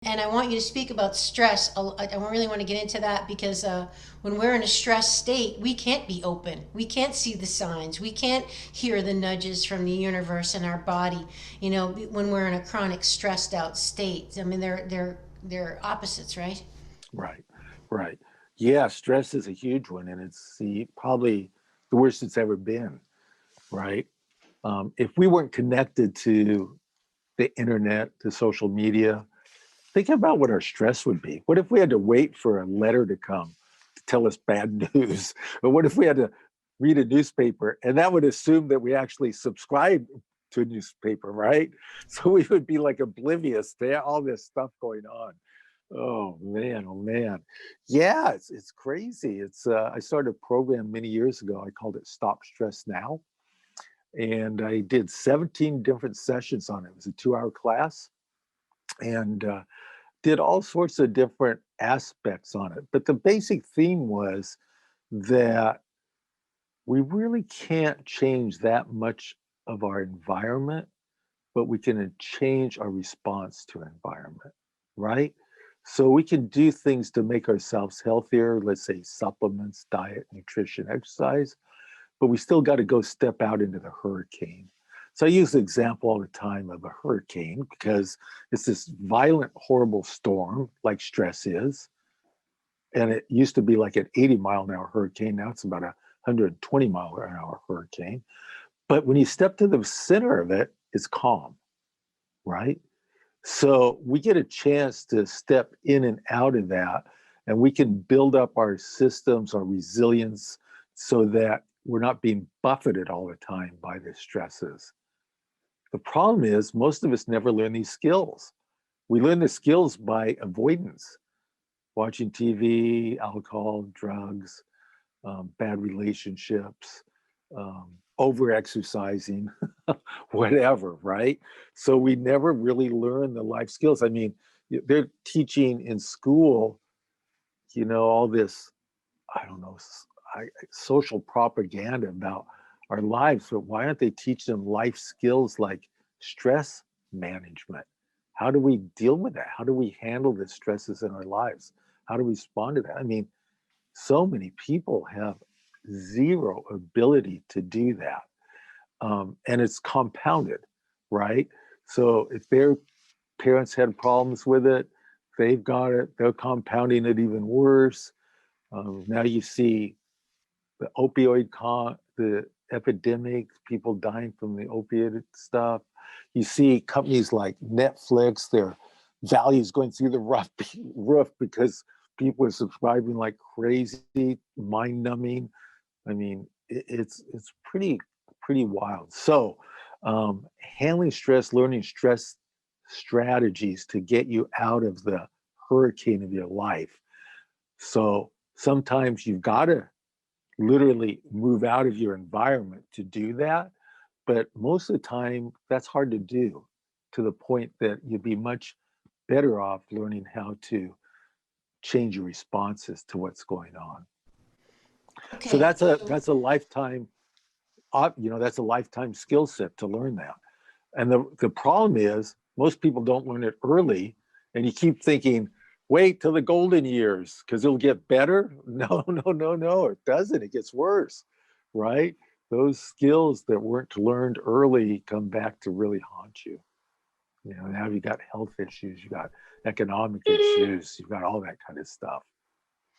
And I want you to speak about stress. I really want to get into that because when we're in a stress state, we can't be open. We can't see the signs. We can't hear the nudges from the universe in our body. You know, when we're in a chronic stressed out state. I mean, they're opposites, right? Right, right. Yeah, stress is a huge one, and it's probably the worst it's ever been, right? If we weren't connected to the internet, to social media, think about what our stress would be. What if we had to wait for a letter to come to tell us bad news? Or what if we had to read a newspaper and that would assume that we actually subscribe to a newspaper, right? So we would be like oblivious to all this stuff going on. Oh man, oh man. Yeah, it's crazy. I started a program many years ago. I called it Stop Stress Now. And I did 17 different sessions on it. It was a 2 hour class. And did all sorts of different aspects on it. But the basic theme was that we really can't change that much of our environment, but we can change our response to environment, right? So we can do things to make ourselves healthier, let's say supplements, diet, nutrition, exercise, but we still got to go step out into the hurricane. So I use the example all the time of a hurricane because it's this violent, horrible storm like stress is. And it used to be like an 80-mile-an-hour hurricane. Now it's about a 120-mile-an-hour hurricane. But when you step to the center of it, it's calm, right? So we get a chance to step in and out of that, and we can build up our systems, our resilience, so that we're not being buffeted all the time by the stresses. The problem is most of us never learn these skills. We learn the skills by avoidance, watching TV, alcohol, drugs, bad relationships, over exercising, whatever, right? So we never really learn the life skills. I mean, they're teaching in school, all this, I don't know, social propaganda about our lives, but why aren't they teaching them life skills like stress management? How do we deal with that? How do we handle the stresses in our lives? How do we respond to that? I mean, so many people have zero ability to do that. And it's compounded, right? So if their parents had problems with it, they've got it, they're compounding it even worse. Now you see the epidemic, people dying from the opiate stuff. You see companies like Netflix, their values going through the roof because people are subscribing like crazy, mind numbing. I mean, it's pretty wild. So, handling stress, learning stress strategies to get you out of the hurricane of your life. So sometimes you've got to literally move out of your environment to do that. But most of the time, that's hard to do to the point that you'd be much better off learning how to change your responses to what's going on. So Okay, that's a lifetime, that's a lifetime skill set to learn that. And the problem is most people don't learn it early, and you keep thinking, wait till the golden years because it'll get better. No, no, no, no, it doesn't. It gets worse, right? Those skills that weren't learned early come back to really haunt you. Now you got health issues, you got economic issues, you've got all that kind of stuff.